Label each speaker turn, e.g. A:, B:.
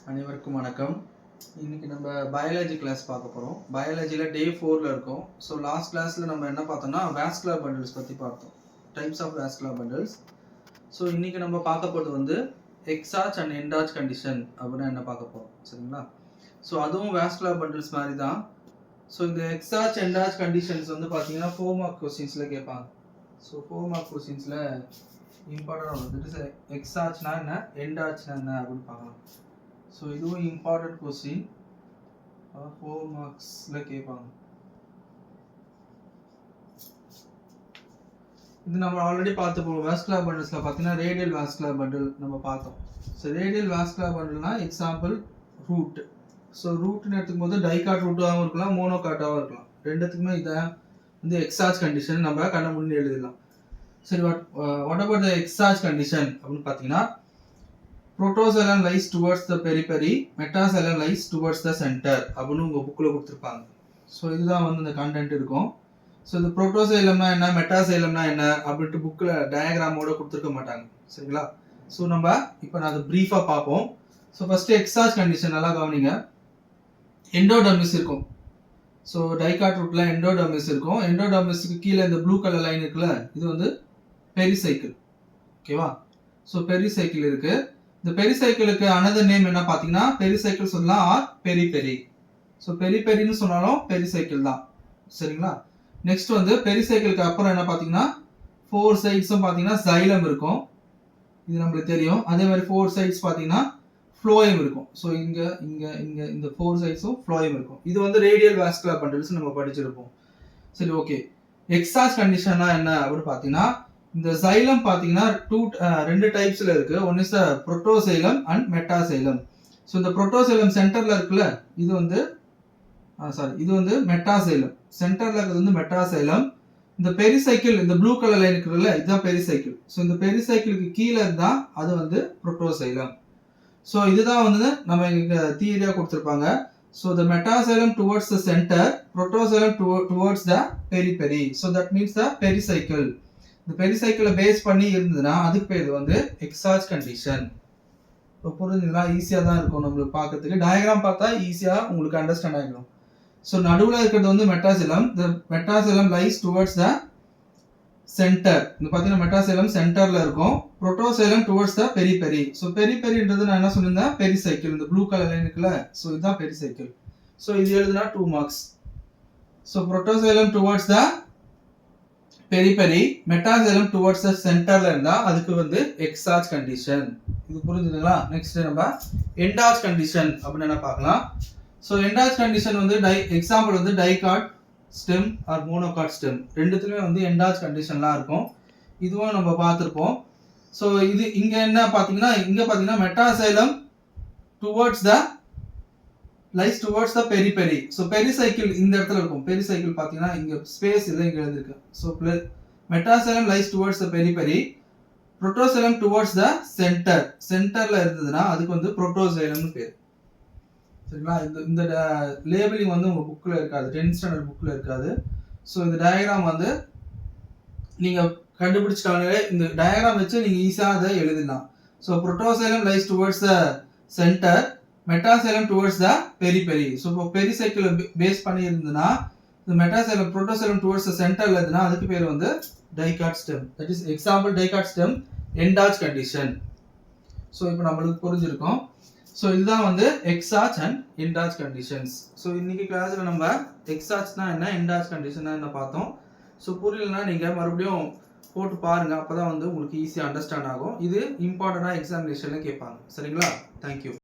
A: அனைவருக்கும் வணக்கம். இன்னைக்கு நம்ம பயாலஜி கிளாஸ் பார்க்க போகிறோம். பயாலஜியில் டே 4ல் இருக்கோம். ஸோ லாஸ்ட் கிளாஸில் நம்ம என்ன பார்த்தோம்னா வாஸ்குலர் பண்டில்ஸ் பற்றி பார்த்தோம், types of vascular bundles. So இன்னைக்கு நம்ம பார்க்க போகிறது வந்து எக்ஸார்ச் அண்ட் என்டார்ச் கண்டிஷன் அப்படின்னு என்ன பார்க்க போகிறோம், சரிங்களா? ஸோ அதுவும் வாஸ்குலர் பண்டில்ஸ் மாதிரி தான். ஸோ இந்த எக்ஸார்ச் என்டார்ச் கண்டிஷன்ஸ் வந்து பார்த்தீங்கன்னா 4 மார்க் கொஸ்டின்ஸில் கேட்பாங்க. ஸோ 4 மார்க் கொஸ்டின்ஸில் இம்பார்ட்டன்ட் வந்துட்டு எக்ஸார்ச்னா என்ன, என்டார்ச்னா என்ன அப்படின்னு பார்க்கலாம். ஸோ இதுவும் இம்பார்ட்டன்ட் கொஸ்டின், 4 மார்க்ஸில் கேட்பாங்க. இது நம்ம ஆல்ரெடி பார்த்துப்போம். வாஸ்குலர் பண்டில்ஸில் பார்த்தீங்கன்னா ரேடியல் வாஸ்குலர் பண்டில் நம்ம பார்த்தோம். ஸோ ரேடியல் வாஸ்குலர் பண்டில்னா எக்ஸாம்பிள் ரூட். ஸோ ரூட்னு எடுத்துக்கும் போது டைகாட் ரூட்டாகவும் இருக்கலாம், மோனோகாட்டாகவும் இருக்கலாம். ரெண்டுத்துக்குமே இதை வந்து எக்ஸார்ச் கண்டிஷன் நம்ம கண்ண முன்னாடி எழுதிடலாம். சரி, வாட் அபவுட் த எக்ஸார்ச் கண்டிஷன் அப்படின்னு பார்த்தீங்கன்னா protoxylem lies towards the periphery, metaxylem lies towards the center அப்படின்னு உங்கள் புக்கில் கொடுத்துருப்பாங்க. ஸோ இதுதான் வந்து இந்த கண்டென்ட் இருக்கும். ஸோ இது புரோட்டோசைலம்னா என்ன, மெட்டாசைலம்னா என்ன அப்படின்ட்டு புக்கில் டயக்ராமோட கொடுத்துருக்க மாட்டாங்க, சரிங்களா? ஸோ நம்ம இப்போ நான் அதை ப்ரீஃபாக பார்ப்போம். ஸோ ஃபஸ்ட்டு எக்ஸார்ச் கண்டிஷன் நல்லா கவனிங்க. எண்டோடர்மிஸ் இருக்கும். ஸோ டைகாட் ரூட்டில் எண்டோடர்மிஸ் இருக்கும். எண்டோடர்மிஸுக்கு கீழே இந்த ப்ளூ கலர் லைன் இருக்குல்ல, இது வந்து பெரிசைக்கிள், ஓகேவா? ஸோ பெரிசைக்கிள் இருக்குது. இந்த பெரிசைக்கிளுக்கு அனதர் நேம் என்ன பார்த்தீங்கன்னா பெரிசைக்கிள் சொல்லலாம் ஆர் பெரிபெரி. ஸோ பெரிபெரின்னு சொன்னாலும் பெரிசைக்கிள் தான், சரிங்களா? நெக்ஸ்ட் வந்து பெரிசைக்கிளுக்கு அப்புறம் என்ன பார்த்தீங்கன்னா 4 சைட்ஸும் பார்த்தீங்கன்னா சைலம் இருக்கும், இது நம்மளுக்கு தெரியும். அதே மாதிரி 4 சைட்ஸ் பார்த்தீங்கன்னா ஃப்ளோயம் இருக்கும். ஸோ இங்கே இங்கே இங்கே இந்த 4 சைட்ஸும் ஃப்ளோயம் இருக்கும். இது வந்து ரேடியல் வாஸ்குலர் பண்டில்ஸ் நம்ம படிச்சிருப்போம். சரி, ஓகே. எக்ஸார்ச் கண்டிஷன்னா என்ன அப்படின்னு பார்த்தீங்கன்னா இந்த சைலம் பார்த்தீங்கன்னா ரெண்டு டைப்ஸில் இருக்குது. One is the protoxylem and metaxylem. So இந்த புரோட்டோசைலம் சென்டரில் இருக்குல்ல, இது வந்து இது வந்து மெட்டாசைலம். சென்டரில் இருக்கிறது வந்து மெட்டாசைலம். இந்த பெரிசைக்கிள், இந்த ப்ளூ கலர் லைன் இருக்குல்ல, இதுதான் பெரிசைக்கிள். ஸோ இந்த பெரிசைக்கிளுக்கு கீழே இருந்தால் அது வந்து புரோட்டோசைலம். ஸோ இதுதான் வந்து நம்ம இங்கே தியரியாக கொடுத்துருப்பாங்க. So the metaxylem towards the centre, protoxylem towards the periphery. So that means the pericycle. இந்த பெரிசைக்கிளை பேஸ் பண்ணி இருந்ததுன்னா அதுக்கு பேர் வந்து எக்ஸார்ச் கண்டிஷன். இப்போ புரிஞ்சுங்களா? ஈஸியாக தான் இருக்கும் நம்மளுக்கு பார்க்கறதுக்கு. டயக்ராம் பார்த்தா ஈஸியாக உங்களுக்கு அண்டர்ஸ்டாண்ட் ஆகிடும். ஸோ நடுவில் இருக்கிறது வந்து metaxylem. The metaxylem lies towards the centre. இந்த பார்த்தீங்கன்னா மெட்டாசைலம் சென்டரில் இருக்கும். Protoxylem towards the periphery. So பெரிபெரின்றது நான் என்ன சொல்லியிருந்தேன், பெரிசைக்கிள். இந்த ப்ளூ கலர் லைன் இருக்குல்ல, ஸோ இதுதான் பெரிசைக்கிள். ஸோ இது எழுதுனா 2 marks. So protoxylem towards the periphery, metaxylem towards the சென்டர்ல இருந்தா அதுக்கு வந்து எக்ஸார்ச் கண்டிஷன். இது புரிஞ்சுதுங்களா? நெக்ஸ்ட் நம்ம என்டார்ச் கண்டிஷன் அப்படின்னு என்ன பார்க்கலாம். ஸோ என்டார்ச் கண்டிஷன் வந்து எக்ஸாம்பிள் வந்து dicot stem or monocot stem, ரெண்டுத்துலயுமே வந்து என்டார்ச் கண்டிஷன்லாம் இருக்கும். இதுவும் நம்ம பார்த்துருப்போம். ஸோ இது இங்க என்ன பார்த்தீங்கன்னா, இங்க பார்த்தீங்கன்னா metaxylem towards the lies towards the periphery. So pericycle இந்த இடத்துல இருக்கும். பெரிசைக்கிள் பார்த்தீங்கன்னா இங்கே ஸ்பேஸ் இதை இங்கே எழுதிருக்கு. So metaxylem lies towards the beriberi, protoxylem towards the centre. சென்டரில் இருந்ததுன்னா அதுக்கு வந்து புரோட்டோசைலம்னு பேர், சரிங்களா? இந்த லேபிளிங் வந்து உங்கள் புக்கில் இருக்காது, 10th ஸ்டாண்டர்ட் புக்கில் இருக்காது. ஸோ இந்த டயக்ராம் வந்து நீங்கள் கண்டுபிடிச்சிட்டாலே இந்த டயக்ராம் வச்சு நீங்கள் ஈஸியாக அதை எழுதிடலாம். So protoxylem lies towards the centre, metaxylem towards the periphery. So இப்போ பெரிசைக்கிள் பேஸ் பண்ணி இருந்ததுன்னா இந்த மெட்டாசைலம் புரோட்டோசைலம் டுவர்ட்ஸ் த சென்டர்ல இருந்ததுன்னா அதுக்கு பேர் வந்து dicot stem. That is example dicot stem, endarch condition. So இப்போ நம்மளுக்கு புரிஞ்சிருக்கும். ஸோ இதுதான் வந்து exarch and endarch conditions. So இன்னைக்கு கிளாஸில் நம்ம எக்ஸார்ச்னா என்ன, என்டார்ச் கண்டிஷன் என்ன பார்த்தோம். ஸோ புரியலன்னா நீங்கள் மறுபடியும் போட்டு பாருங்கள், அப்போ தான் வந்து உங்களுக்கு ஈஸியாக அண்டர்ஸ்டாண்ட் ஆகும். இது இம்பார்ட்டண்டாக எக்ஸாமினேஷனில் கேட்பாங்க, சரிங்களா? தேங்க்யூ.